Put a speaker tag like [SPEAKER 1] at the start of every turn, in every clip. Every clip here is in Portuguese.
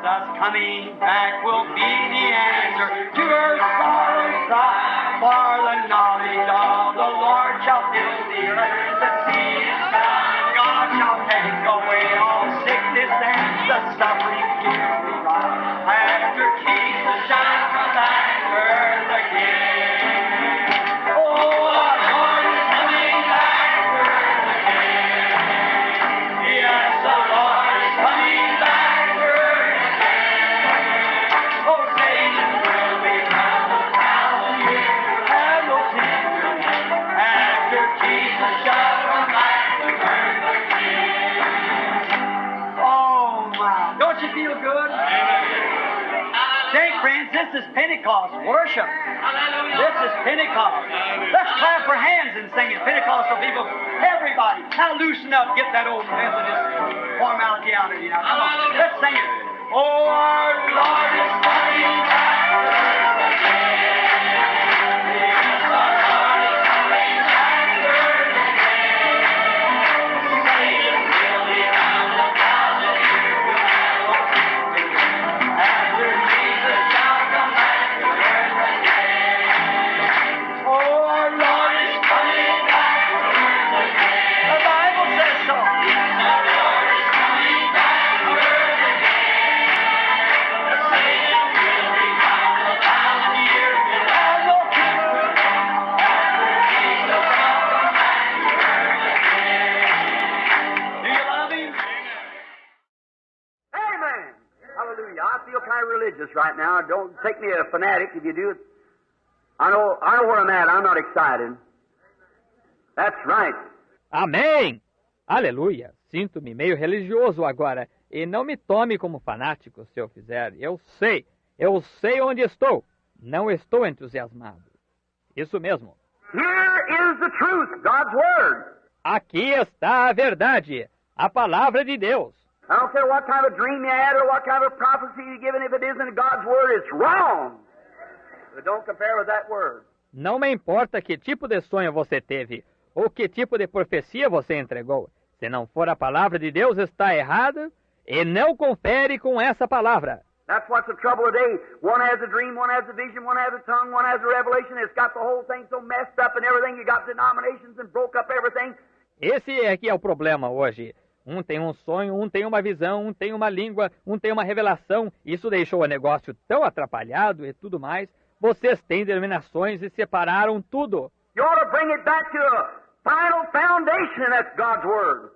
[SPEAKER 1] Jesus coming back will be the answer to her sorrow's cry. For the knowledge of the Lord shall fill the earth. The sea is done. God shall take away all sickness and the suffering here be right. After Jesus shall come back to earth again. Oh, our Lord is coming back to earth again. Yes, the Lord is coming back to earth again. Oh, Satan will be bound 1,000 years and no tender end. After Jesus shall come back to earth again. Oh, my. Don't you feel good? Say, friends, this is Pentecost worship. This is Pentecost. Let's clap our hands and sing it. Pentecostal people, everybody, now loosen up. Get that old Methodist formality out of you now. Come on, let's sing it. Oh, our Lord is coming back to earth again. Yes, our Lord is coming back to earth again. Satan will be bound 1,000 years will have no victory. After Jesus shall come back to earth again. Oh, our Lord is coming back to earth again. The Bible says so. Yes, our Lord is coming back to earth again. Satan will be bound 1,000 years will have no victory. After Jesus shall come back to earth again. Do you love Him?
[SPEAKER 2] Amen. Hallelujah. I feel kind of religious right now. Don't take me a fanatic if you do. I know where I'm at. I'm not excited. That's right.
[SPEAKER 3] Amém! Aleluia! Sinto-me meio religioso agora. E não me tome como fanático se eu fizer. Eu sei onde estou. Não estou entusiasmado. Isso mesmo.
[SPEAKER 2] Here is the truth, God's Word.
[SPEAKER 3] Aqui está a verdade, a palavra de Deus.
[SPEAKER 2] I don't care what kind of dream you had or what kind of prophecy you're given. If it isn't God's Word, it's wrong. But don't compare with that Word.
[SPEAKER 3] Não me importa que tipo de sonho você teve ou que tipo de profecia você entregou. Se não for a palavra de Deus, está errada e não confere com essa palavra.
[SPEAKER 2] That's what's the trouble today. One has a dream, one has a vision, one has a tongue, one has a revelation. It's got the whole thing so messed up and everything. You got denominations and broke up everything.
[SPEAKER 3] Esse é que é o problema hoje. Um tem um sonho, um tem uma visão, um tem uma língua, um tem uma revelação. Isso deixou o negócio tão atrapalhado e tudo mais. Vocês têm denominações e separaram tudo.
[SPEAKER 2] You ought to bring it back to a final foundation, and that's God's Word.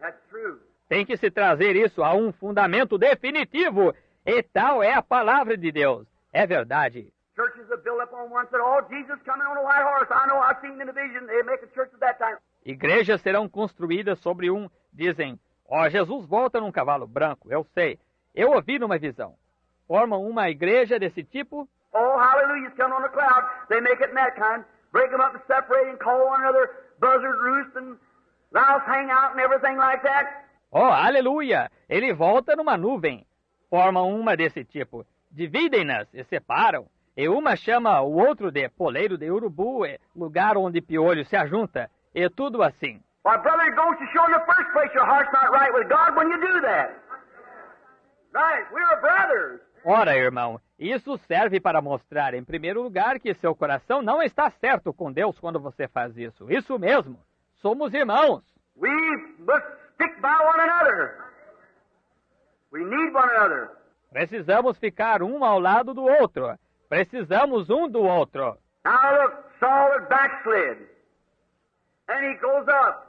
[SPEAKER 2] That's true.
[SPEAKER 3] Tem que se trazer isso a um fundamento definitivo. E tal é a palavra de Deus. É verdade.
[SPEAKER 2] Churches are built up on one said, oh, Jesus coming on a white horse. I know, I've seen in the vision. They make a church at that time.
[SPEAKER 3] Igrejas serão construídas sobre dizem, Jesus volta num cavalo branco, eu sei. Eu ouvi numa visão. Formam uma igreja desse tipo.
[SPEAKER 2] Oh, hallelujah, it's coming on a cloud. They make it in that kind. Break them up and separate and call one another buzzard roost and louse hang out and everything like that.
[SPEAKER 3] Oh, aleluia! Ele volta numa nuvem. Formam uma desse tipo. Dividem-nas e separam. E uma chama o outro de poleiro de urubu, lugar onde piolho se ajunta. E tudo assim.
[SPEAKER 2] Why, brother, it goes to show in the first place your heart's not right with God when you do that. Right, we're brothers.
[SPEAKER 3] Ora, irmão, isso serve para mostrar, em primeiro lugar, que seu coração não está certo com Deus quando você faz isso. Isso mesmo. Somos irmãos.
[SPEAKER 2] We must stick by one another. We need one another.
[SPEAKER 3] Precisamos ficar um ao lado do outro. Precisamos um do outro.
[SPEAKER 2] Now look, Saul had backslid. And he goes up.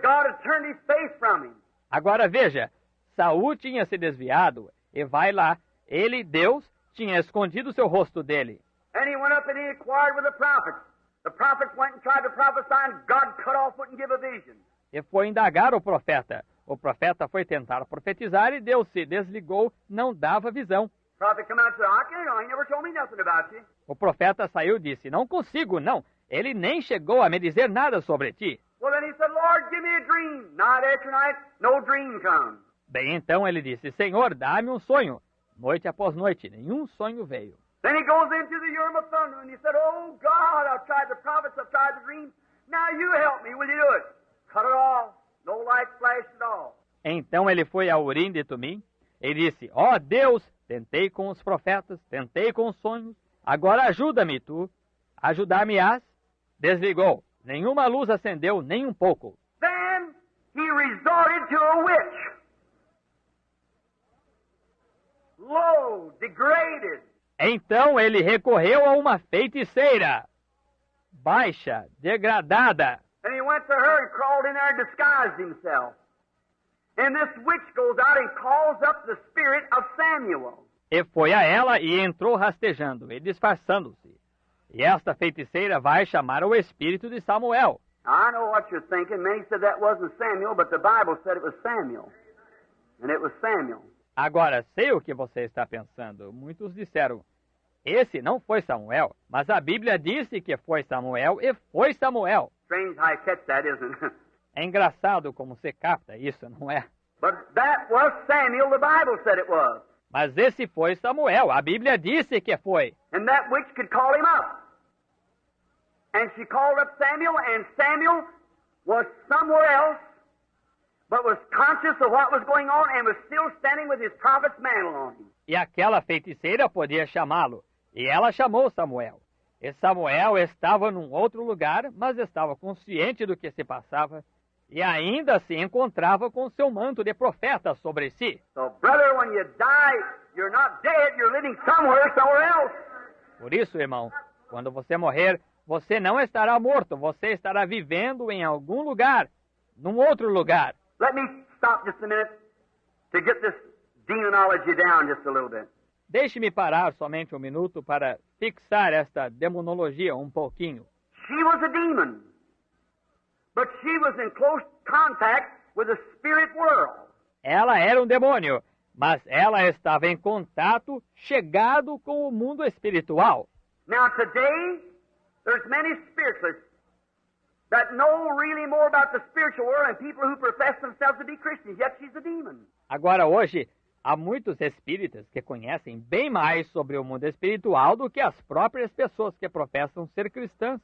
[SPEAKER 2] God had turned his face from him.
[SPEAKER 3] Agora veja, Saul tinha se desviado e vai lá. Ele, Deus, tinha escondido seu rosto dele.
[SPEAKER 2] And he went up and he inquired with the prophets. The prophets went and tried to prophesy and God cut off, wouldn't give a vision.
[SPEAKER 3] E foi indagar o profeta. O profeta foi tentar profetizar e Deus se desligou, não dava visão.
[SPEAKER 2] The prophet come out and said, I can't know, he never told me nothing about you.
[SPEAKER 3] O profeta saiu e disse, não consigo, não. Ele nem chegou a me dizer nada sobre ti.
[SPEAKER 2] Well, then he said, Lord, give me a dream. Night after night, no dream comes.
[SPEAKER 3] Bem, então ele disse, Senhor, dá-me um sonho. Noite após noite, nenhum sonho veio.
[SPEAKER 2] Then he goes into the Urim of Thummim and he said, oh, God, I've tried the prophets, I've tried the dreams. Now you help me, will you do it? Cut it off. No light flashed at all.
[SPEAKER 3] Então ele foi ao Urim de Tumim Ele disse, ó Deus, tentei com os profetas, tentei com os sonhos, agora ajuda-me tu, ajudar-me-ás. Desligou, nenhuma luz acendeu, nem um pouco.
[SPEAKER 2] Then he resorted to a witch. Low, degraded.
[SPEAKER 3] Então ele recorreu a uma feiticeira, baixa, degradada.
[SPEAKER 2] And he went to her and crawled in there and disguised himself. And this witch goes out and calls up the spirit of Samuel.
[SPEAKER 3] E foi a ela e entrou rastejando e disfarçando-se. E esta feiticeira vai chamar o espírito de Samuel.
[SPEAKER 2] Now, I know what you're thinking. Many said that wasn't Samuel, but the Bible said it was Samuel. And it was Samuel.
[SPEAKER 3] Agora, sei o que você está pensando. Muitos disseram, esse não foi Samuel, mas a Bíblia disse que foi Samuel e foi Samuel.
[SPEAKER 2] Strange how you catch that, isn't it?
[SPEAKER 3] É engraçado como você capta isso, não é?
[SPEAKER 2] But that was Samuel, the Bible said it was.
[SPEAKER 3] Mas esse foi Samuel, a Bíblia disse que foi.
[SPEAKER 2] And that witch could call him up. And she called up Samuel, and Samuel was somewhere else, but was conscious of what was going on and was still standing with his prophet's mantle on him.
[SPEAKER 3] E aquela feiticeira podia chamá-lo. E ela chamou Samuel. E Samuel estava num outro lugar, mas estava consciente do que se passava. E ainda se encontrava com seu manto de profeta sobre si.
[SPEAKER 2] So, brother, when you die, you're not dead, you're living somewhere else.
[SPEAKER 3] Por isso, irmão, quando você morrer, você não estará morto, você estará vivendo em algum lugar, num outro lugar.
[SPEAKER 2] Let me stop just a minute to get this demonology down just a little bit.
[SPEAKER 3] Deixe-me parar somente um minuto para fixar esta demonologia um pouquinho.
[SPEAKER 2] She was a demon, but she was in close contact with the spirit world.
[SPEAKER 3] Ela era um demônio, mas ela estava em contato, chegado com o mundo espiritual.
[SPEAKER 2] Now today, there's many spiritualists that know really more about the spiritual world than people who profess themselves to be Christians, yet she's a demon.
[SPEAKER 3] Agora, hoje, há muitos espíritas que conhecem bem mais sobre o mundo espiritual do que as próprias pessoas que professam ser cristãs.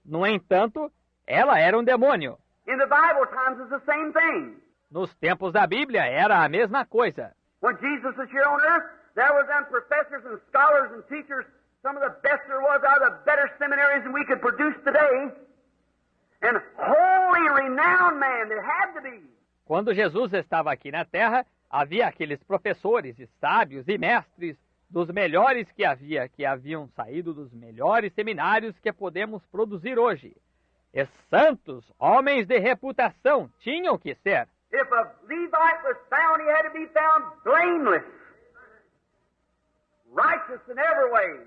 [SPEAKER 3] No entanto, ela era um demônio.
[SPEAKER 2] In the Bible times, it's the same thing.
[SPEAKER 3] Nos tempos da Bíblia, era a mesma coisa.
[SPEAKER 2] When Jesus was here on earth, there were them professors and scholars and teachers, some of the best there was out of the better seminaries than we could produce today, and holy, renowned man that had to be.
[SPEAKER 3] Quando Jesus estava aqui na Terra, havia aqueles professores e sábios e mestres dos melhores que haviam saído dos melhores seminários que podemos produzir hoje. E santos, homens de reputação, tinham que ser.
[SPEAKER 2] If a Levite was found, he had to be found blameless, righteous in every way.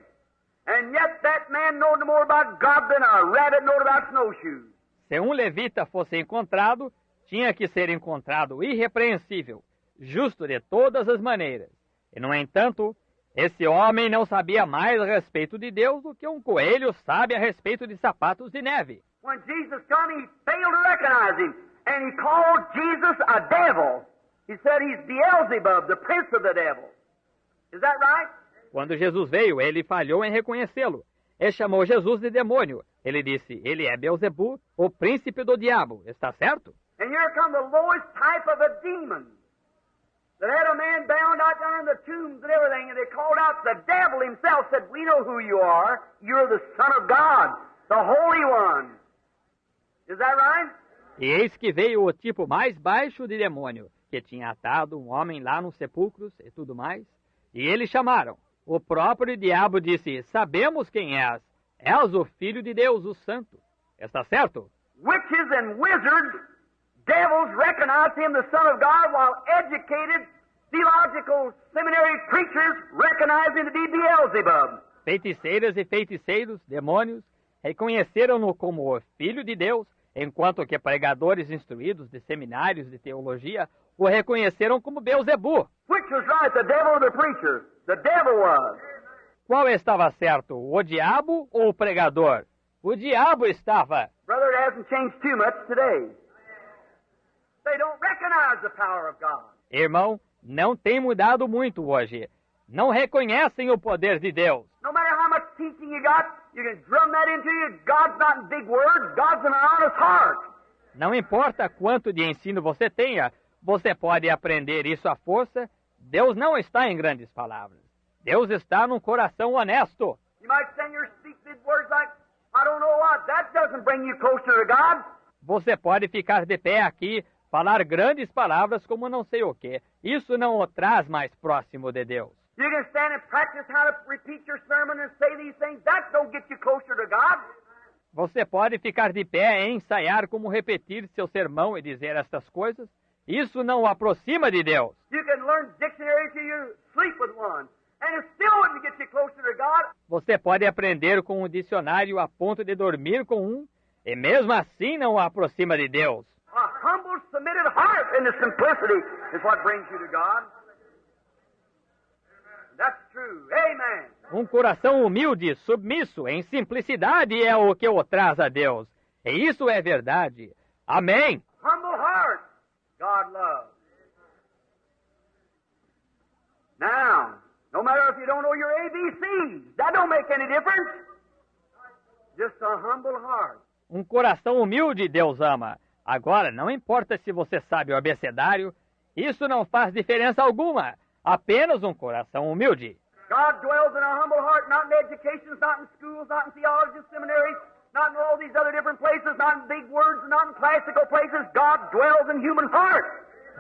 [SPEAKER 2] And yet that man knowed more about God than a rabbit knowed about snowshoes.
[SPEAKER 3] Se um levita fosse encontrado, tinha que ser encontrado irrepreensível, justo de todas as maneiras. E, no entanto, esse homem não sabia mais a respeito de Deus do que um coelho sabe a respeito de sapatos de neve.
[SPEAKER 2] When Jesus come, he failed to recognize him, and he called Jesus a devil. He said he's Beelzebub, the prince of the devil. Is that right?
[SPEAKER 3] Quando Jesus veio, ele falhou em reconhecê-lo. E chamou Jesus de demônio. Ele disse, ele é Beelzebu, o príncipe do diabo. Está certo?
[SPEAKER 2] And here come the lowest type of a demon that had a man bound out down in the tombs and everything, and they called out the devil himself, said, we know who you are. You're the Son of God, the Holy One. Is that right?
[SPEAKER 3] E eis que veio o tipo mais baixo de demônio, que tinha atado um homem lá nos sepulcros e tudo mais. E eles chamaram. O próprio diabo disse, sabemos quem és. És o Filho de Deus, o Santo. Está certo?
[SPEAKER 2] Witches and wizards, devils recognize him the Son of God, while educated theological seminary preachers recognize him to be Beelzebub.
[SPEAKER 3] Feiticeiras e feiticeiros, demônios, reconheceram-no como o Filho de Deus, enquanto que pregadores instruídos de seminários de teologia o reconheceram como Beelzebu.
[SPEAKER 2] Which was right, the devil or the preacher? The devil was.
[SPEAKER 3] Qual estava certo, o diabo ou o pregador? O diabo estava.
[SPEAKER 2] Brother, it hasn't changed too much today. They don't recognize the power of God.
[SPEAKER 3] Irmão, não tem mudado muito hoje. Não reconhecem o poder de Deus.
[SPEAKER 2] No matter how much teaching you got, you can drum that into you. God's not in big words. God's in an honest heart.
[SPEAKER 3] Não importa quanto de ensino você tenha, você pode aprender isso à força. Deus não está em grandes palavras. Deus está num coração honesto.
[SPEAKER 2] You might stand here and speak big words like, I don't know what. That doesn't bring you closer to God.
[SPEAKER 3] Você pode ficar de pé aqui, falar grandes palavras como não sei o quê. Isso não o traz mais próximo de Deus.
[SPEAKER 2] You can stand and practice how to repeat your sermon and say these things. That don't get you closer to God.
[SPEAKER 3] Você pode ficar de pé e ensaiar como repetir seu sermão e dizer estas coisas. Isso não o aproxima de Deus.
[SPEAKER 2] You can learn dictionary till you sleep with one. And it still wouldn't get you closer to God.
[SPEAKER 3] Você pode aprender com um dicionário a ponto de dormir com um, e mesmo assim não o aproxima de Deus.
[SPEAKER 2] A humble, submitted heart in the simplicity is what brings you to God. That's true. Amen.
[SPEAKER 3] Um coração humilde, submisso, em simplicidade é o que o traz a Deus. E isso é verdade. Amém.
[SPEAKER 2] Humble heart, God loves. Now, no matter if you don't know your ABCs, that don't make any difference. Just a humble heart.
[SPEAKER 3] Um coração humilde Deus ama. Agora, não importa se você sabe o abecedário, isso não faz diferença alguma. Apenas um coração humilde.
[SPEAKER 2] God dwells in a humble heart, not in educations, not in schools, not in theology seminaries, not in all these other different places, not in big words, not in classical places. God dwells in human heart.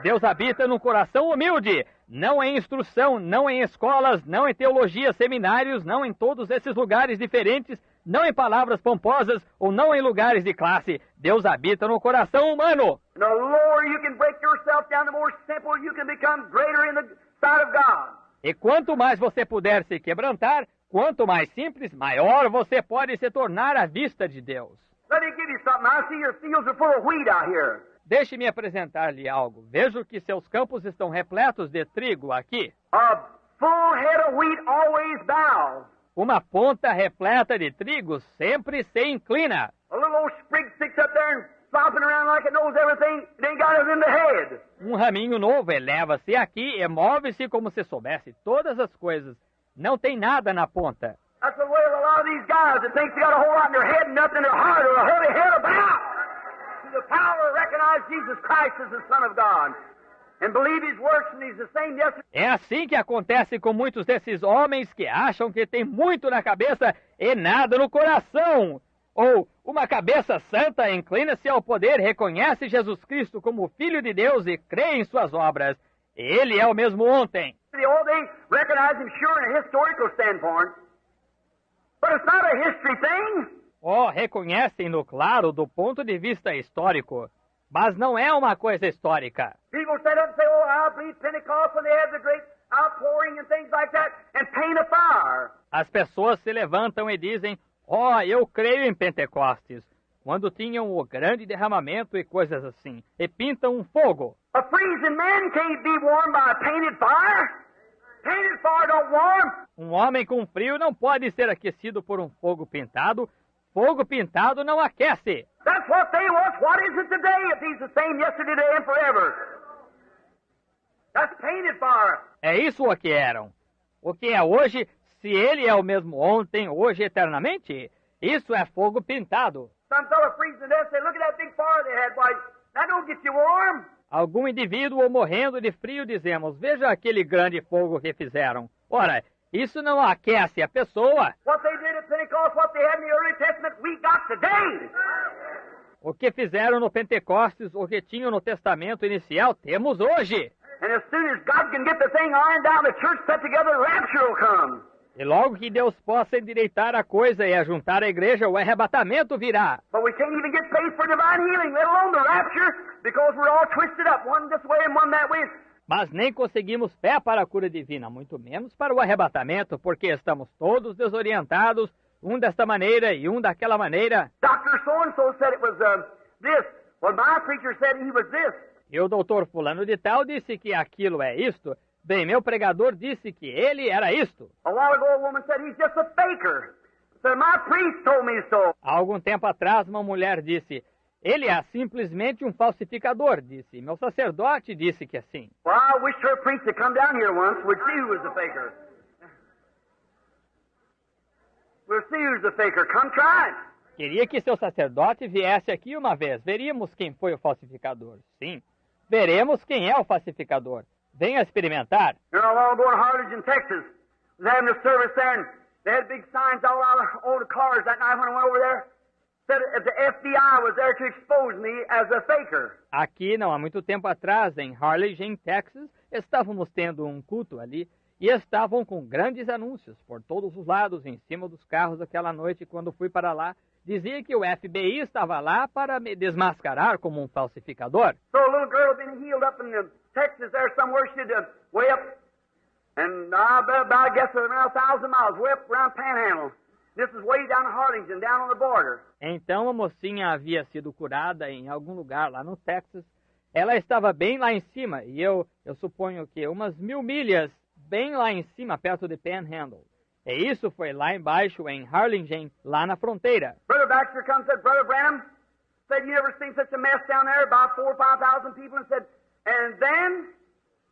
[SPEAKER 3] Deus habita num coração humilde, não em instrução, não em escolas, não em teologia, seminários, não em todos esses lugares diferentes, não em palavras pomposas ou não em lugares de classe. Deus habita no coração humano.
[SPEAKER 2] The lower you can break yourself down, the more simple you can become greater in the sight of God.
[SPEAKER 3] E quanto mais você puder se quebrantar, quanto mais simples, maior você pode se tornar à vista de Deus.
[SPEAKER 2] Let me give you something. I see your fields are full of wheat out here.
[SPEAKER 3] Deixe-me apresentar-lhe algo. Vejo que seus campos estão repletos de trigo aqui.
[SPEAKER 2] A full head of wheat always bows.
[SPEAKER 3] Uma ponta repleta de trigo sempre se inclina.
[SPEAKER 2] A little old sprig sticks up there and flopping around like it knows everything. It ain't got it in the head.
[SPEAKER 3] Um raminho novo eleva-se aqui e move-se como se soubesse todas as coisas. Não tem nada na ponta.
[SPEAKER 2] That's the way of a lot of these guys that think they got a whole lot in their head and nothing in their heart, or a heavy head about. To the power to recognize Jesus Christ as the Son of God and believe His works, and He's the same yesterday.
[SPEAKER 3] É assim que acontece com muitos desses homens que acham que tem muito na cabeça e nada no coração. Ou uma cabeça santa inclina-se ao poder, reconhece Jesus Cristo como Filho de Deus e crê em suas obras. Ele é o mesmo ontem.
[SPEAKER 2] Oh, they recognize Him sure in a historical standpoint, but it's not a history thing.
[SPEAKER 3] Reconhecem-no, claro, do ponto de vista histórico. Mas não é uma coisa histórica.
[SPEAKER 2] People stand up and say, oh, I believe Pentecost when they had the great outpouring and things like that, and paint a fire.
[SPEAKER 3] As pessoas se levantam e dizem, eu creio em Pentecostes, quando tinham o grande derramamento e coisas assim, e pintam um fogo.
[SPEAKER 2] A freezing man can't be warmed by a painted fire. Painted fire don't warm.
[SPEAKER 3] Um homem com frio não pode ser aquecido por um fogo pintado. Fogo pintado não aquece.
[SPEAKER 2] That's what they was. What is it today if He's the same yesterday, today, and forever? That's painted fire.
[SPEAKER 3] É isso o que eram. O que é hoje, se Ele é o mesmo ontem, hoje, eternamente, isso é fogo pintado.
[SPEAKER 2] Some fellow freezing to death say, look at that big fire they had. Why, that don't get you warm.
[SPEAKER 3] Algum indivíduo morrendo de frio dizemos, veja aquele grande fogo que fizeram. Ora, isso não aquece a pessoa.
[SPEAKER 2] What they did at Pentecost, what they had in the early Testament, we got today.
[SPEAKER 3] O que fizeram no Pentecostes, o que tinham no Testamento inicial, temos hoje.
[SPEAKER 2] And as soon as God can get the thing ironed down, the church set together, the rapture will come.
[SPEAKER 3] E logo que Deus possa endireitar a coisa e ajuntar a igreja, o arrebatamento virá.
[SPEAKER 2] But we can't even get faith for divine healing, let alone the rapture, because we're all twisted up, one this way and one that way.
[SPEAKER 3] Mas nem conseguimos fé para a cura divina, muito menos para o arrebatamento, porque estamos todos desorientados, um desta maneira e um daquela maneira.
[SPEAKER 2] Dr. So-and-so said it was this. Well, my preacher said he was this.
[SPEAKER 3] E o doutor fulano de tal disse que aquilo é isto. Bem, meu pregador disse que ele era isto.
[SPEAKER 2] A while ago, a woman said he's just a faker. Said, my priest told me so.
[SPEAKER 3] Há algum tempo atrás, uma mulher disse, ele é simplesmente um falsificador, disse. Meu sacerdote disse que assim.
[SPEAKER 2] Well, I wish her priest had come down here once. We'd see who was the faker. We'll see who's the faker. Come try it.
[SPEAKER 3] Queria que seu sacerdote viesse aqui uma vez. Veríamos quem foi o falsificador. Sim, veremos quem é o falsificador. Venha experimentar.
[SPEAKER 2] You know, long ago in Harlingen, Texas, was having a service there, and they had big signs all out on the cars that night when I went over there. Said if the FBI was there to expose me as a faker.
[SPEAKER 3] Aqui, não há muito tempo atrás, em Harlingen, Texas, estávamos tendo um culto ali e estavam com grandes anúncios por todos os lados, em cima dos carros aquela noite quando fui para lá. Dizia que o FBI estava lá para me desmascarar como um falsificador.
[SPEAKER 2] So a little girl had been healed up in Texas there somewhere. She'd way up, and I guess around 1,000 miles, way up around Panhandle. This is way down in Harlingen, down on the border.
[SPEAKER 3] Então a mocinha havia sido curada em algum lugar lá no Texas. Ela estava bem lá em cima, e eu suponho que umas 1.000 milhas bem lá em cima, perto de Panhandle. E isso foi lá embaixo, em Harlingen, lá na fronteira.
[SPEAKER 2] Brother Baxter comes and said, Brother Branham, said, you ever seen such a mess down there, about 4,000 or 5,000 people, and said, and then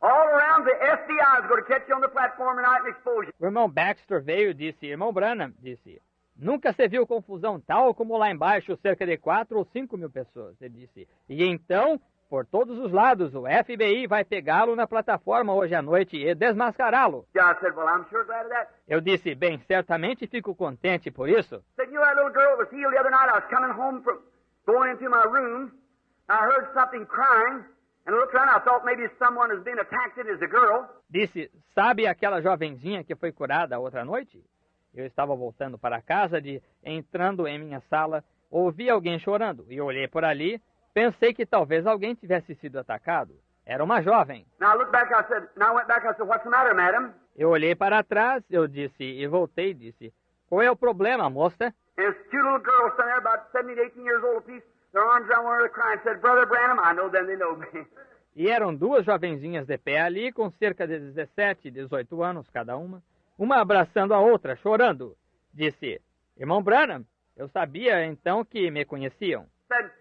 [SPEAKER 2] all around the FBI is going to catch you on the platform tonight and expose you.
[SPEAKER 3] O irmão Baxter veio e disse, irmão Branham, disse, nunca se viu confusão tal como lá embaixo, cerca de 4 ou 5 mil pessoas, ele disse. E então, por todos os lados, o FBI vai pegá-lo na plataforma hoje à noite e desmascará-lo.
[SPEAKER 2] I said, well, I'm sure glad of that.
[SPEAKER 3] Eu disse, bem, certamente fico contente por isso.
[SPEAKER 2] Said, you know that little girl that was healed the other night? I was coming home from going into my room. I heard something crying, and I looked around. I thought maybe someone was being attacked. It is a girl.
[SPEAKER 3] Disse, sabe aquela jovenzinha que foi curada outra noite? Eu estava voltando para casa entrando em minha sala, ouvi alguém chorando e olhei por ali. Pensei que talvez alguém tivesse sido atacado. Era uma jovem.
[SPEAKER 2] Now I looked back, I went back, I said, what's the matter, madam?
[SPEAKER 3] Eu olhei para trás, eu disse, e voltei e disse, qual é o problema, moça?
[SPEAKER 2] And there's two little girls standing there about 17, 18 years old apiece, their arms around one another crying, said, Brother Branham, I know them, they know me.
[SPEAKER 3] E eram duas jovenzinhas de pé ali, com cerca de 17, 18 anos cada uma abraçando a outra, chorando. Disse, irmão Branham, eu sabia então que me conheciam.
[SPEAKER 2] Said,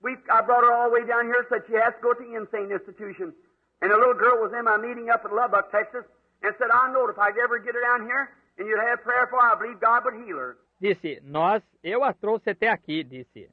[SPEAKER 2] I brought her all the way down here, said she has to go to the insane institution. And the little girl was in my meeting up in Lubbock, Texas, and said, I know if I could ever get her down here, and you'd have prayer for her, I believe God would heal her.
[SPEAKER 3] Disse, eu a trouxe até aqui, disse.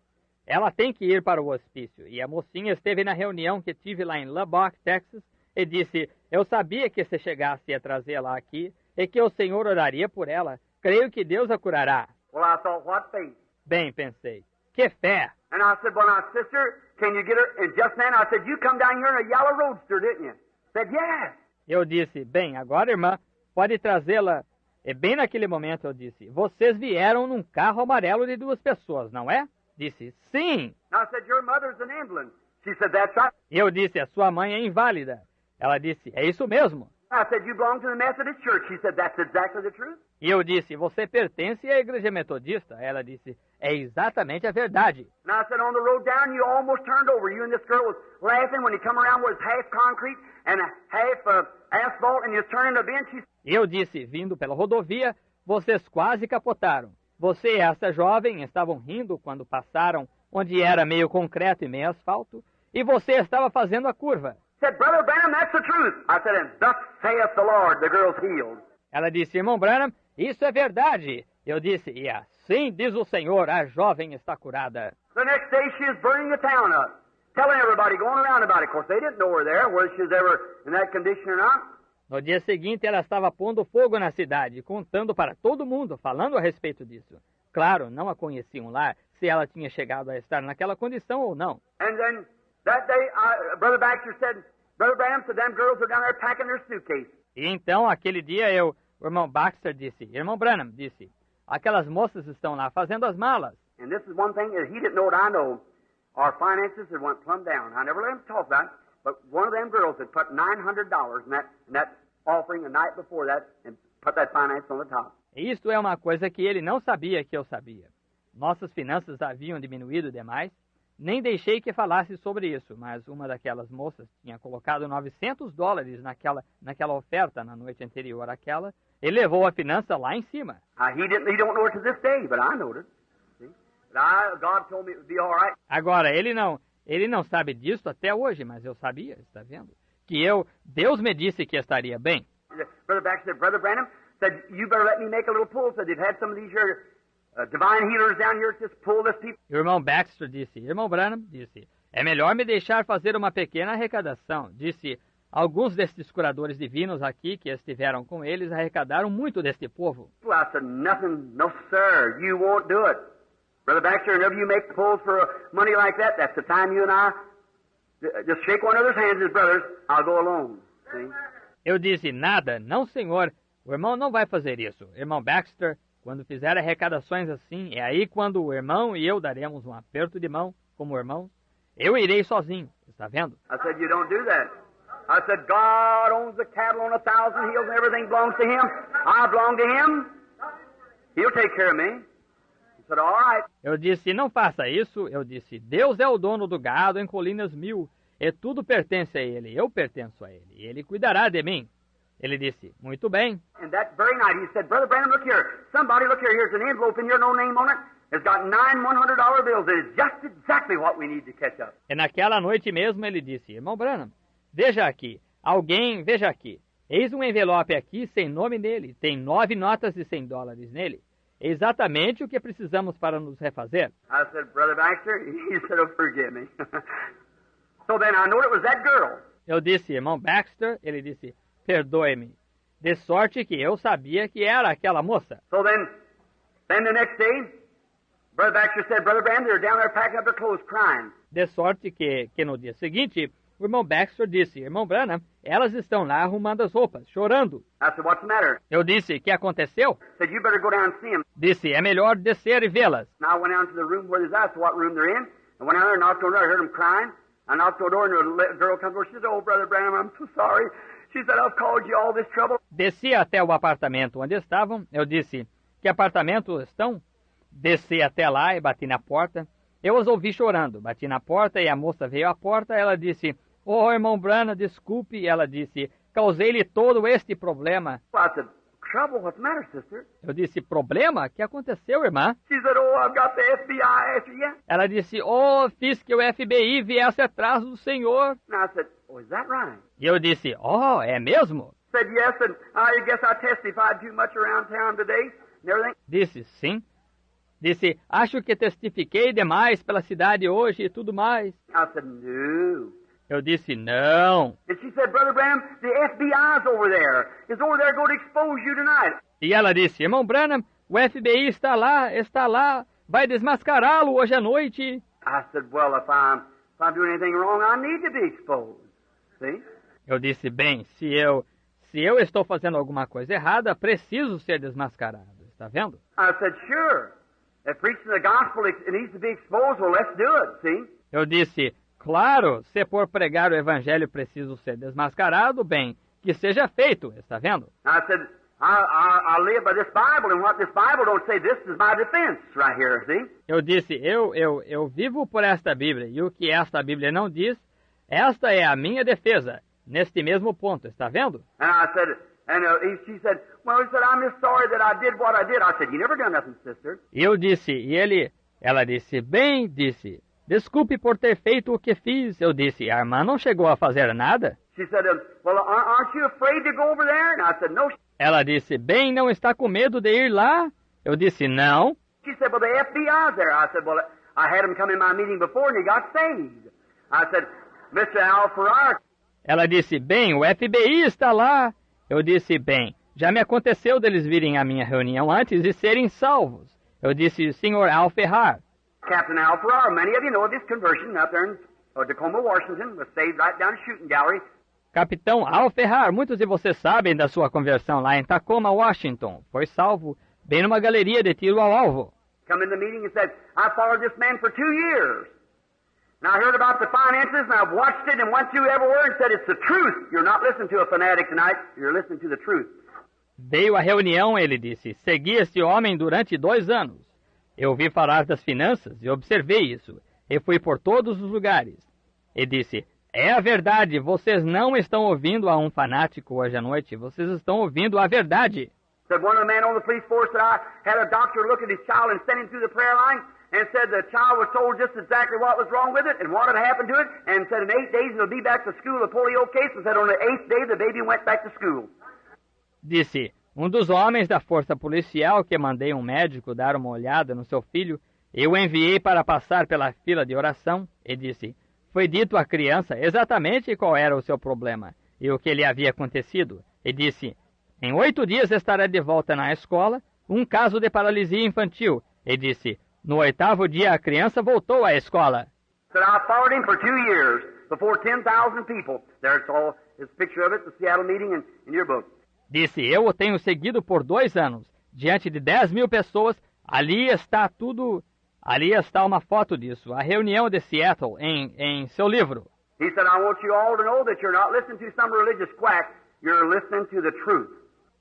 [SPEAKER 3] Ela tem que ir para o hospício. E a mocinha esteve na reunião que tive lá em Lubbock, Texas, e disse, eu sabia que se chegasse a trazê-la aqui, e que o Senhor oraria por ela. Creio que Deus a curará.
[SPEAKER 2] Well, I thought, what faith?
[SPEAKER 3] Bem, pensei, que fé!
[SPEAKER 2] And I said, well, now, sister, can you get her? And just then I said, you come down here in a yellow roadster, didn't you? Said, yes.
[SPEAKER 3] Eu disse, bem, agora, irmã, pode trazê-la. E bem naquele momento eu disse, vocês vieram num carro amarelo de 2 pessoas, não é? Disse, sim.
[SPEAKER 2] I said, your mother's an invalid. She said, that's right.
[SPEAKER 3] E eu disse, a sua mãe é inválida. Ela disse, é isso mesmo.
[SPEAKER 2] I said, you belong to the Methodist Church. She said, that's exactly the truth.
[SPEAKER 3] E eu disse, você pertence à igreja metodista? Ela disse, é exatamente a verdade.
[SPEAKER 2] And I said, on the road down, you almost turned over. You and this girl was laughing when you come around was half concrete and half asphalt and you turned a bench.
[SPEAKER 3] E eu disse, vindo pela rodovia, vocês quase capotaram. Você e essa jovem estavam rindo quando passaram onde era meio concreto e meio asfalto, e você estava fazendo a curva.
[SPEAKER 2] Said, Brother Branham, that's the truth. I said, and thus saith the Lord, the girl's healed.
[SPEAKER 3] Ela disse, irmão Branham, isso é verdade. Eu disse, e assim diz o Senhor, a jovem está curada.
[SPEAKER 2] The next day she was burning the town up, telling everybody, going around about it. Of course, they didn't know her there, whether she was ever in that condition or not.
[SPEAKER 3] No dia seguinte, ela estava pondo fogo na cidade, contando para todo mundo, falando a respeito disso. Claro, não a conheciam lá, se ela tinha chegado a estar naquela condição ou não.
[SPEAKER 2] And then that day, Brother Baxter said, Brother Branham said, them girls are down there packing their suitcase.
[SPEAKER 3] E então, aquele dia, o irmão Baxter disse, irmão Branham disse, aquelas moças estão lá fazendo as malas.
[SPEAKER 2] And this is one thing that he didn't know what I know. Our finances had went plumb down. I never let him talk about it, but one of them girls had put $900 in that offering the night before that and put that finance on the top.
[SPEAKER 3] Isto é uma coisa que ele não sabia que eu sabia. Nossas finanças haviam diminuído demais. Nem deixei que falasse sobre isso, mas uma daquelas moças tinha colocado $900 naquela oferta na noite anterior àquela e levou a finança lá em cima.
[SPEAKER 2] He don't know it to this day, but I know it. See? God told me it would be all right.
[SPEAKER 3] Agora, ele não sabe disso até hoje, mas eu sabia, está vendo? Que Deus me disse que estaria bem.
[SPEAKER 2] Brother Baxter said, Brother Branham said, you better let me make a little pull. Said they've had some of these here divine healers down here just pull this people.
[SPEAKER 3] O irmão Baxter disse, irmão Branham disse, é melhor me deixar fazer uma pequena arrecadação. Disse, alguns destes curadores divinos aqui que estiveram com eles arrecadaram muito deste povo.
[SPEAKER 2] I said, nothing, no sir, you won't do it. Brother Baxter, whenever you make pulls for money like that, that's the time you and I just shake one another's hands as brothers, I'll go alone. See?
[SPEAKER 3] Eu disse, nada, não senhor, o irmão não vai fazer isso. Irmão Baxter, quando fizer arrecadações assim, é aí quando o irmão e eu daremos um aperto de mão, como irmãos. Eu irei sozinho, está vendo?
[SPEAKER 2] I said, you don't do that. I said, God owns the cattle on 1,000 hills and everything belongs to Him. I belong to Him. He'll take care of me. He said, all right.
[SPEAKER 3] Eu disse, não faça isso. Eu disse, Deus é o dono do gado em colinas 1000. E tudo pertence a Ele. Eu pertenço a Ele. E Ele cuidará de mim. Ele disse, muito bem.
[SPEAKER 2] And that very night he said, Brother Branham, look here. Somebody, look here. Here's an envelope in here, no name on it. It's got 9 $100 bills. It is just exactly what we need to catch up.
[SPEAKER 3] E naquela noite mesmo ele disse, irmão Branham, veja aqui. Veja aqui. Eis um envelope aqui sem nome nele. Tem 9 notas de $100 nele. É exatamente o que precisamos para nos refazer.
[SPEAKER 2] I said, Brother Baxter, he said, oh, forgive me. So then I knew it was that girl.
[SPEAKER 3] Eu disse, irmão Baxter, ele disse, perdoe-me. De sorte que eu sabia que era aquela moça.
[SPEAKER 2] So then the next day, Brother Baxter said, Brother Branham, they're down there packing up their clothes crying.
[SPEAKER 3] De sorte que no dia seguinte, o irmão Baxter disse, irmão Branham, elas estão lá arrumando as roupas, chorando.
[SPEAKER 2] I said, what's the matter?
[SPEAKER 3] Eu disse, que aconteceu?
[SPEAKER 2] Said, you better go down and see them.
[SPEAKER 3] Disse, é melhor descer e vê-las.
[SPEAKER 2] And I went down to the room where they're at, so what room they're in. I went down there and knocked on the door. I heard them crying. I knocked on the door and the girl comes over. She said, oh, Brother Branham, I'm so sorry. She said, I've caused you all this trouble.
[SPEAKER 3] Desci até o apartamento onde estavam. Eu disse, que apartamento estão? Desci até lá e bati na porta. Eu as ouvi chorando. Bati na porta e a moça veio à porta. Ela disse, oh, irmão Branham, desculpe. E ela disse, causei-lhe todo este problema.
[SPEAKER 2] I said, trouble? What's the matter, sister?
[SPEAKER 3] Eu disse, problema? O que aconteceu, irmã?
[SPEAKER 2] She said, oh, I've got the FBI after you.
[SPEAKER 3] Ela disse, oh, fiz que o FBI viesse atrás do senhor.
[SPEAKER 2] And I said, oh, is that right?
[SPEAKER 3] E eu disse, oh, é mesmo?
[SPEAKER 2] Said yes, and I guess I testified too much around town today and everything.
[SPEAKER 3] Disse, sim. Disse, acho que testifiquei demais pela cidade hoje e tudo mais.
[SPEAKER 2] I said, no.
[SPEAKER 3] Eu disse, não.
[SPEAKER 2] And she said, Brother Branham, the FBI's over there. It's over there going to expose you tonight.
[SPEAKER 3] E ela disse, irmão Branham, o FBI está lá, vai desmascará-lo hoje à noite.
[SPEAKER 2] I said, well, if I'm doing anything wrong, I need to be exposed. See?
[SPEAKER 3] Eu disse, bem, se eu estou fazendo alguma coisa errada, preciso ser desmascarado. Está vendo?
[SPEAKER 2] I said, sure. If preaching the gospel it needs to be exposed, well, let's do it, see?
[SPEAKER 3] Eu disse, claro, se por pregar o evangelho preciso ser desmascarado, bem, que seja feito, está vendo?
[SPEAKER 2] I said, I live by this Bible, and what this Bible don't say, this is my defense right here, see?
[SPEAKER 3] Eu disse, eu vivo por esta Bíblia, e o que esta Bíblia não diz, esta é a minha defesa, neste mesmo ponto, está vendo?
[SPEAKER 2] And I said, she said, well, he said, I'm just sorry that I did what I did. I said, you never done nothing, sister.
[SPEAKER 3] E eu disse, ela disse, desculpe por ter feito o que fiz. Eu disse, a irmã não chegou a fazer nada?
[SPEAKER 2] She said, well, aren't you afraid to go over there? And I said, no.
[SPEAKER 3] Ela disse, bem, não está com medo de ir lá? Eu disse, não.
[SPEAKER 2] She said, well, the FBI's there. I said, well, I had him come in my meeting before and he got saved. I said, Mr. Al Farrar.
[SPEAKER 3] Ela disse, bem, o FBI está lá. Eu disse, bem, já me aconteceu deles virem à minha reunião antes e serem salvos. Eu disse, Sr. Al Farrar.
[SPEAKER 2] Captain Al Farrar, many of you know of his conversion up there in Tacoma, Washington, was saved right down the shooting gallery.
[SPEAKER 3] Capitão Al Farrar, muitos de vocês sabem da sua conversão lá em Tacoma, Washington. Foi salvo bem numa galeria de tiro ao alvo.
[SPEAKER 2] Come in the meeting and said, I followed this man for 2 years. And I heard about the finances, and I've watched it and went through every word and said, it's the truth. You're not listening to a fanatic tonight. You're listening to the truth.
[SPEAKER 3] Veio à reunião, ele disse, segui este homem durante 2 anos. Eu ouvi falar das finanças e observei isso. E fui por todos os lugares. E disse, é a verdade, vocês não estão ouvindo a um fanático hoje à noite, vocês estão ouvindo a verdade.
[SPEAKER 2] Said one of the men on the police force that I had a doctor look at his child and send him through the prayer line and said the child was told just exactly what was wrong with it and what had happened to it and said in 8 days it'll be back to school, a polio case, and said on the 8th day the baby went back to school.
[SPEAKER 3] Disse, dos homens da força policial que mandei um médico dar uma olhada no seu filho, eu enviei para passar pela fila de oração e disse, foi dito à criança exatamente qual era o seu problema. e o que lhe havia acontecido, e disse, em 8 dias estará de volta na escola, um caso de paralisia infantil, e disse, no 8º dia a criança voltou à escola.
[SPEAKER 2] Said I followed him for 2 years before 10,000 people. There's all his picture of it, the Seattle meeting in your book.
[SPEAKER 3] Disse, eu o tenho seguido por 2 anos, diante de 10.000 pessoas, ali está uma foto disso, a reunião de Seattle em seu livro.
[SPEAKER 2] He said, I want you all to know that you're not listening to some religious quack, you're listening to the truth.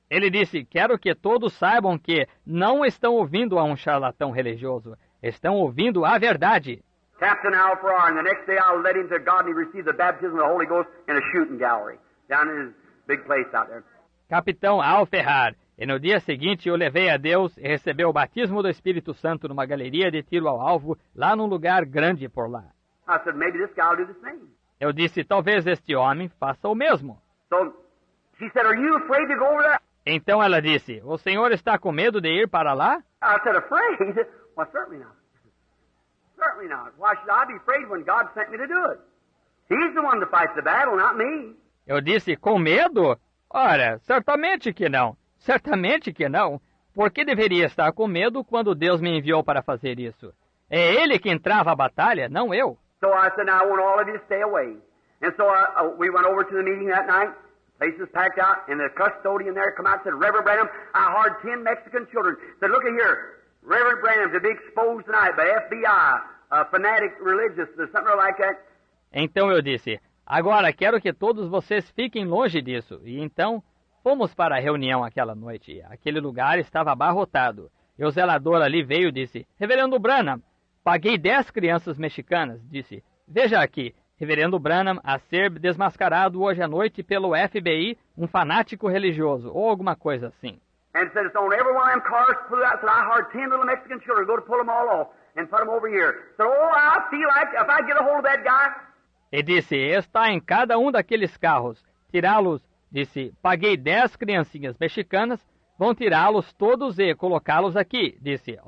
[SPEAKER 3] Ele disse, quero que todos saibam que não estão ouvindo a um charlatão religioso, estão ouvindo a verdade.
[SPEAKER 2] Captain Al Farrar, and the next day I led him to God and he received the baptism of the Holy Ghost in a shooting gallery down in his big place out there.
[SPEAKER 3] Capitão Al Ferrar, e no dia seguinte eu levei a Deus e recebeu o batismo do Espírito Santo numa galeria de tiro ao alvo, lá num lugar grande por lá.
[SPEAKER 2] I said, maybe this guy will do the same.
[SPEAKER 3] Eu disse, talvez este homem faça o mesmo.
[SPEAKER 2] So she said, are you afraid to go over there?
[SPEAKER 3] Então ela disse, o senhor está com medo de ir para lá?
[SPEAKER 2] I said, afraid? Well, certainly not. Certainly not. Why should I be afraid when God sent me to do it? He's the one to fight the battle, not me.
[SPEAKER 3] Eu disse, com medo? Ora, certamente que não. Certamente que não. Por que deveria estar com medo quando Deus me enviou para fazer isso? É ele quem trava a batalha, não eu.
[SPEAKER 2] So I said, now I want all of you to stay away. And so we went over to the meeting that night. Place was packed out, and the custodian there come out and said, Reverend Branham, I hired 10 Mexican children. Said, look at here, Reverend Branham to be exposed tonight by FBI, fanatic religious, or something like that. Então
[SPEAKER 3] eu disse, agora quero que todos vocês fiquem longe disso. E então fomos para a reunião aquela noite. Aquele lugar estava abarrotado. E o zelador ali veio e disse, Reverendo Branham, paguei 10 crianças mexicanas. Disse, veja aqui, Reverendo Branham a ser desmascarado hoje à noite pelo FBI, um fanático religioso, ou alguma coisa assim.
[SPEAKER 2] And said it's on every one of them cars flew out. Said I hired 10 little Mexican children to go to pull them all off and put them over here. Said, oh, I feel like if I get a hold of that guy.
[SPEAKER 3] E disse, está em cada um daqueles carros. Tirá-los, disse, paguei 10 criancinhas mexicanas, vão tirá-los todos e colocá-los aqui. Disse,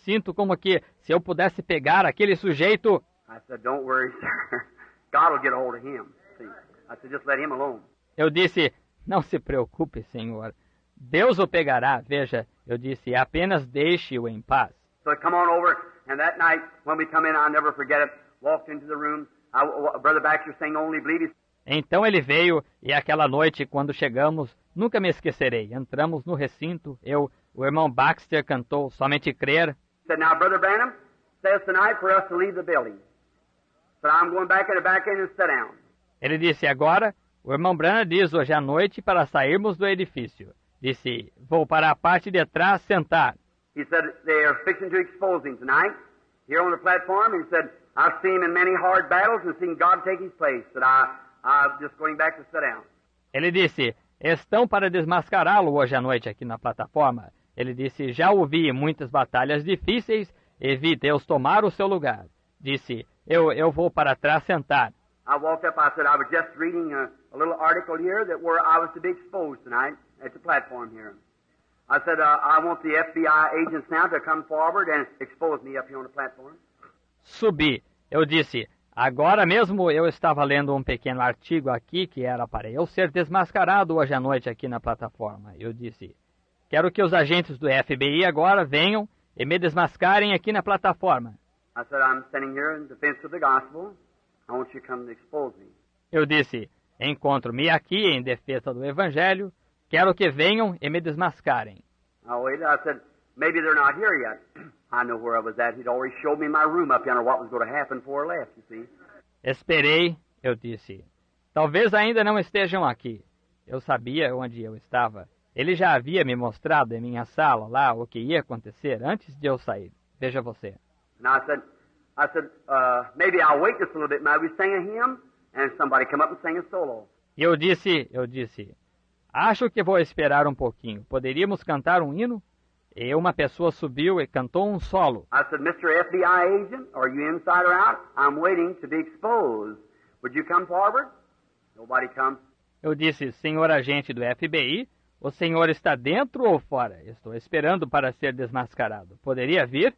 [SPEAKER 3] sinto como que se eu pudesse pegar aquele sujeito.
[SPEAKER 2] I said, don't worry, sir. God will get a hold of him. See? I said, just let him alone.
[SPEAKER 3] Eu disse, não se preocupe, Senhor. Deus o pegará. Veja, eu disse, apenas deixe-o em paz.
[SPEAKER 2] So come on over, and that night, when we come in, I'll never forget it, walked into the room, Brother Baxter sang Only Believe.
[SPEAKER 3] Então ele veio, e aquela noite, quando chegamos, nunca me esquecerei. Entramos no recinto, o irmão Baxter cantou Somente Crer.
[SPEAKER 2] Said, now, Brother Branham says tonight for us to leave the building. But I'm going back in the back end and sit down.
[SPEAKER 3] Ele disse, agora, o irmão Branham diz hoje à noite para sairmos do edifício. Disse, vou para a parte de trás sentar.
[SPEAKER 2] He said, they are fixing to expose him tonight, here on the platform. He said, I've seen him in many hard battles and seen God take his place. That I'm just going back to sit down.
[SPEAKER 3] Ele disse, estão para desmascará-lo hoje à noite aqui na plataforma. Ele disse, já ouvi muitas batalhas difíceis e vi Deus tomar o seu lugar. Disse, eu vou para trás sentar.
[SPEAKER 2] I walked up, I said, I was just reading a little article here that where I was to be exposed tonight at the platform here. I said, I want the FBI agents now to come forward and expose me up here on the platform.
[SPEAKER 3] Subi. Eu disse, agora mesmo eu estava lendo um pequeno artigo aqui que era para eu ser desmascarado hoje à noite aqui na plataforma. Eu disse, quero que os agentes do FBI agora venham e me desmascarem aqui na plataforma.
[SPEAKER 2] I said, I'm standing here in defense of the gospel. I want you to come and expose me.
[SPEAKER 3] Eu disse, encontro-me aqui em defesa do Evangelho. Quero que venham e me desmascarem.
[SPEAKER 2] I waited. I said, maybe they're not here yet. I know where I was at. He'd already showed me my room up yonder, what was going to happen before I left, you see.
[SPEAKER 3] Esperei, eu disse. Talvez ainda não estejam aqui. Eu sabia onde eu estava. Ele já havia me mostrado em minha sala lá o que ia acontecer antes de eu sair. Veja você.
[SPEAKER 2] And I said, maybe I'll wait just a little bit. Maybe we sing a hymn, and somebody come up and sing a solo.
[SPEAKER 3] E eu disse, acho que vou esperar um pouquinho. Poderíamos cantar um hino? E uma pessoa subiu e cantou um solo.
[SPEAKER 2] I said, Mr. FBI agent, are you inside or out? I'm waiting to be exposed. Would you come forward? Nobody comes.
[SPEAKER 3] Eu disse, senhor agente do FBI, o senhor está dentro ou fora? Estou esperando para ser desmascarado. Poderia vir?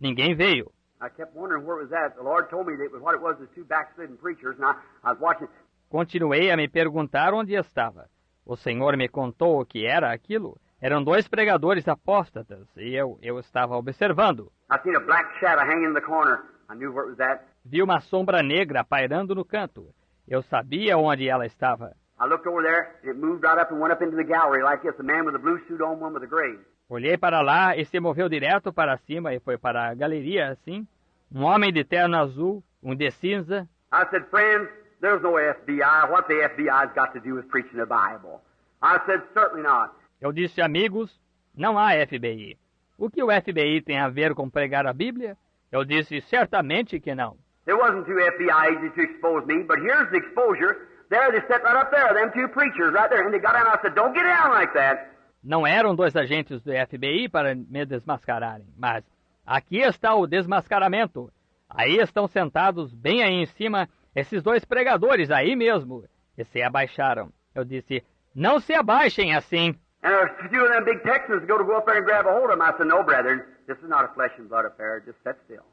[SPEAKER 3] Ninguém veio.
[SPEAKER 2] I kept wondering where it was at. The Lord told me that what it was two backslidden preachers, and I was watching.
[SPEAKER 3] Continuei a me perguntar onde estava. O Senhor me contou o que era aquilo. Eram 2 pregadores apóstatas, e eu estava observando.
[SPEAKER 2] I seen a black shadow hanging in the corner. I knew where it was at.
[SPEAKER 3] Vi uma sombra negra pairando no canto. Eu sabia onde ela estava.
[SPEAKER 2] I looked over there, and it moved right up and went up into the gallery like this. A man with a blue suit on, one with a gray.
[SPEAKER 3] Olhei para lá e se moveu direto para cima e foi para a galeria, assim. Um homem de terno azul, um de cinza.
[SPEAKER 2] I said, friends, there's no FBI. What the FBI's got to do with preaching the Bible? I said, certainly not.
[SPEAKER 3] Eu disse, amigos, não há FBI. O que o FBI tem a ver com pregar a Bíblia? Eu disse, certamente que não.
[SPEAKER 2] It wasn't too FBI easy to expose me, but here's the exposure. There, they sat right up there, them 2 preachers right there, and they got down. I said, don't get down like that.
[SPEAKER 3] Não eram 2 agentes do FBI para me desmascararem, mas aqui está o desmascaramento. Aí estão sentados bem aí em cima esses 2 pregadores aí mesmo. E se abaixaram. Eu disse, não se abaixem assim.
[SPEAKER 2] And a few of them big Texans go up there and grab a hold of them. I said, no, brethren, this is not a flesh and blood affair. Just sit still.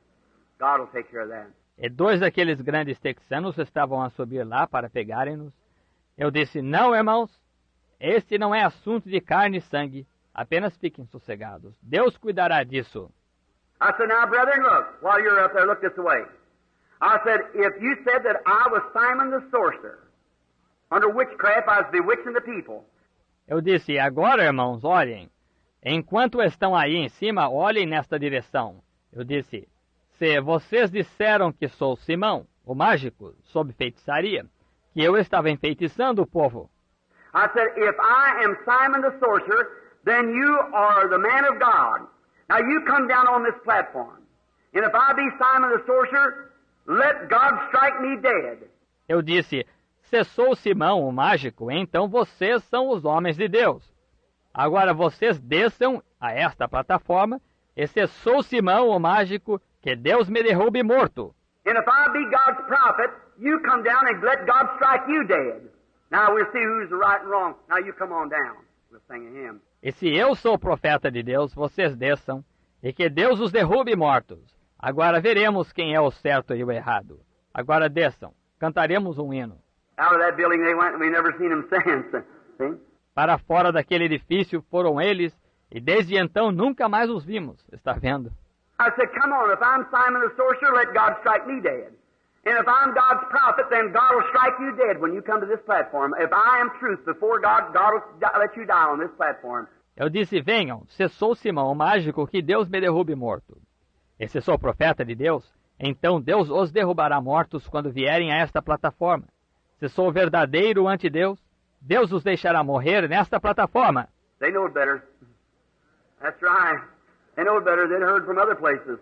[SPEAKER 2] God will take care of that.
[SPEAKER 3] E 2 daqueles grandes texanos estavam a subir lá para pegarem-nos. Eu disse, não, irmãos, este não é assunto de carne e sangue. Apenas fiquem sossegados. Deus cuidará disso.
[SPEAKER 2] I said, now, brethren, look, while you're up there, look this way. I said, if you said that I was Simon the sorcerer, under witchcraft I was bewitching the people.
[SPEAKER 3] Eu disse, agora, irmãos, olhem. Enquanto estão aí em cima, olhem nesta direção. Eu disse, se vocês disseram que sou Simão, o mágico, sob feitiçaria, que eu estava enfeitiçando o povo.
[SPEAKER 2] I said, if I am Simon the sorcerer, then you are the man of God. Now you come down on this platform. And if I be Simon the sorcerer, let God strike me dead.
[SPEAKER 3] Eu disse, se sou Simão, o mágico, então vocês são os homens de Deus. Agora vocês desçam a esta plataforma, e se sou Simão, o mágico, que Deus me derrube morto.
[SPEAKER 2] And if I be God's prophet, you come down and let God strike you dead. Now we'll see who's the right and wrong. Now you come on down. We'll sing a hymn.
[SPEAKER 3] E se eu sou o profeta de Deus, vocês desçam, e que Deus os derrube mortos. Agora veremos quem é o certo e o errado. Agora desçam, cantaremos um hino.
[SPEAKER 2] Out of that building they went, and we never seen them since. See?
[SPEAKER 3] Para fora daquele edifício foram eles, e desde então nunca mais os vimos. Está vendo?
[SPEAKER 2] I said, come on, if I'm Simon the sorcerer, let God strike me dead. And if I'm God's prophet, then God will strike you dead when you come to this platform. If I am truth before God, God will let you die on this platform.
[SPEAKER 3] Eu disse, venham, se sou Simão, o mágico, que Deus me derrube morto. E se sou profeta de Deus, então Deus os derrubará mortos quando vierem a esta plataforma. Se sou verdadeiro ante Deus, Deus os deixará morrer nesta plataforma.
[SPEAKER 2] They know it better. That's right. They know it better. They'd heard from other places.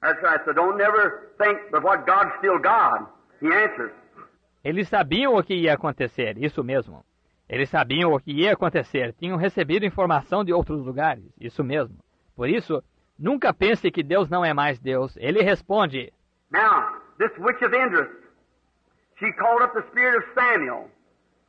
[SPEAKER 2] That's right. So don't never think but what God's still God. He answers.
[SPEAKER 3] Eles sabiam o que ia acontecer, isso mesmo. Eles sabiam o que ia acontecer, tinham recebido informação de outros lugares, isso mesmo. Por isso, nunca pense que Deus não é mais Deus. Ele responde.
[SPEAKER 2] Now, this witch of Endor, she called up the spirit of Samuel,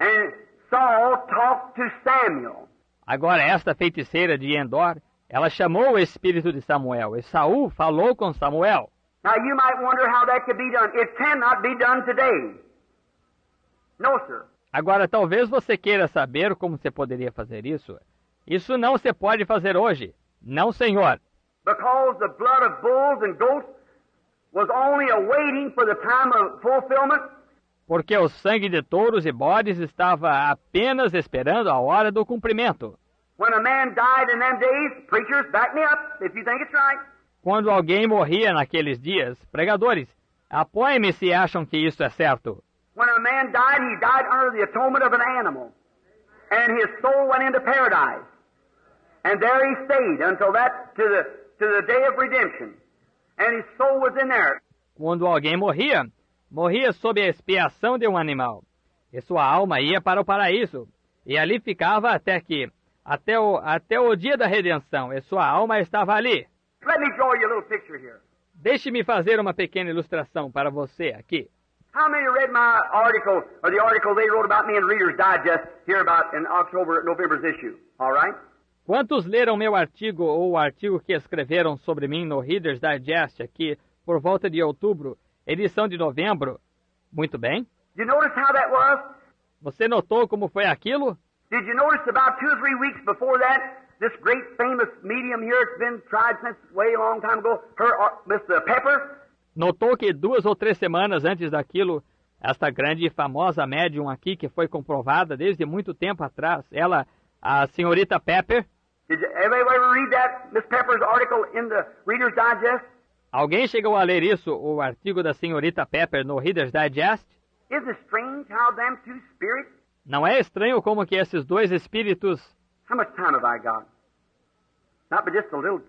[SPEAKER 2] and Saul talked to Samuel.
[SPEAKER 3] Agora, esta feiticeira de Endor, ela chamou o espírito de Samuel, e Saul falou com Samuel.
[SPEAKER 2] Now, you might wonder how that could be done. It cannot be done today. No, sir.
[SPEAKER 3] Agora, talvez você queira saber como você poderia fazer isso. Isso não se pode fazer hoje. Não, senhor.
[SPEAKER 2] Because the blood of bulls and goats was only awaiting for the time of fulfillment.
[SPEAKER 3] Porque o sangue de touros e bodes estava apenas esperando a hora do cumprimento.
[SPEAKER 2] When a man died in them days, preachers, back me up if you think it's right.
[SPEAKER 3] Quando alguém morria naqueles dias, pregadores, apoiem-me se acham que isso é certo.
[SPEAKER 2] When a man died, he died under the atonement of an animal. And his soul went into paradise. And there he stayed until that, to the day of redemption. And his soul was in there.
[SPEAKER 3] Quando alguém morria, morria sob a expiação de um animal. E sua alma ia para o paraíso. E ali ficava até o dia da redenção. E sua alma estava ali.
[SPEAKER 2] Let me draw you a little picture here.
[SPEAKER 3] Deixe-me fazer uma pequena ilustração para você aqui.
[SPEAKER 2] How many read my article, or the article they wrote about me in Reader's Digest here about in November's issue? All right?
[SPEAKER 3] Quantos leram meu artigo ou o artigo que escreveram sobre mim no Reader's Digest aqui por volta de outubro, edição de novembro? Muito bem.
[SPEAKER 2] Did you notice how that was?
[SPEAKER 3] Você notou como foi aquilo?
[SPEAKER 2] Did you notice about 2 or 3 weeks before that, this great famous medium here, it's been tried since way a long time ago, Miss Pepper?
[SPEAKER 3] Notou que 2 ou 3 semanas antes daquilo, esta grande e famosa médium aqui, que foi comprovada desde muito tempo atrás, ela, a senhorita Pepper.
[SPEAKER 2] Did you ever read that, Miss Pepper's article in the Reader's Digest?
[SPEAKER 3] Alguém chegou a ler isso, o artigo da senhorita Pepper no Reader's Digest?
[SPEAKER 2] Isn't it strange how them two spirits...
[SPEAKER 3] Não é estranho como que esses dois espíritos...
[SPEAKER 2] How much time have I got? Not but just a little,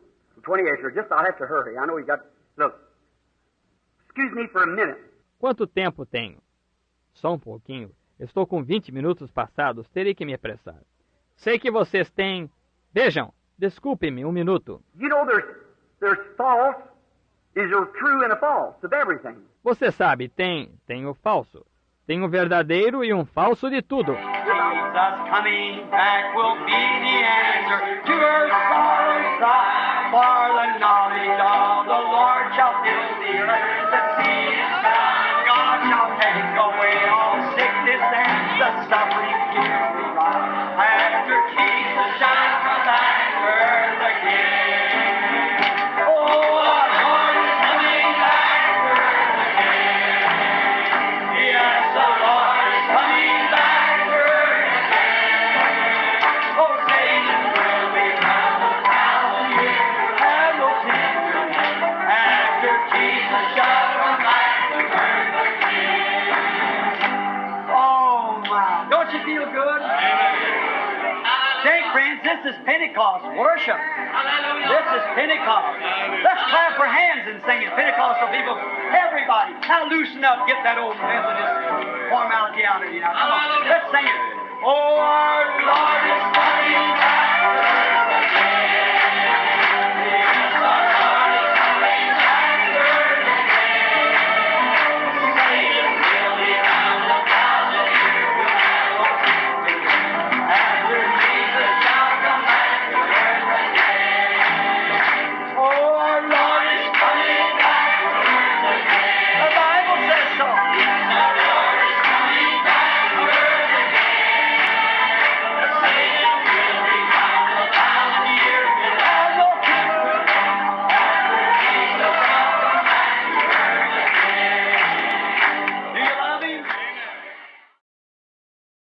[SPEAKER 2] 20 acres. Just I'll have to hurry. I know we got... Look. Excuse me for a minute.
[SPEAKER 3] Quanto tempo tenho? Só um pouquinho. Estou com 20 minutos passados. Terei que me apressar. Sei que vocês têm... Vejam, desculpe-me um minuto.
[SPEAKER 2] You know there's false is a true and a false of everything.
[SPEAKER 3] Você sabe, tem o falso. Tem um verdadeiro e um falso de tudo.
[SPEAKER 1] Jesus coming back will be the answer to her sorrow's cry. For the knowledge of the Lord shall fill the earth. The sea is found. God shall take away all sickness and the suffering here we rise. After Jesus shall come back to earth again. Oh, our Lord is coming back to earth again. Yes, the Lord is coming back to earth again. Oh, Satan will be bound to Calvary. Have no tenderness. After Jesus shall come back to earth again. Oh, my. Don't you feel good? Say, friends, this is Pentecost worship. This is Pentecost. Let's clap our hands and sing it. Pentecostal people, everybody, now loosen up. Get that old Methodist formality out of you now. Come on, let's sing it. Oh, our Lord is coming back.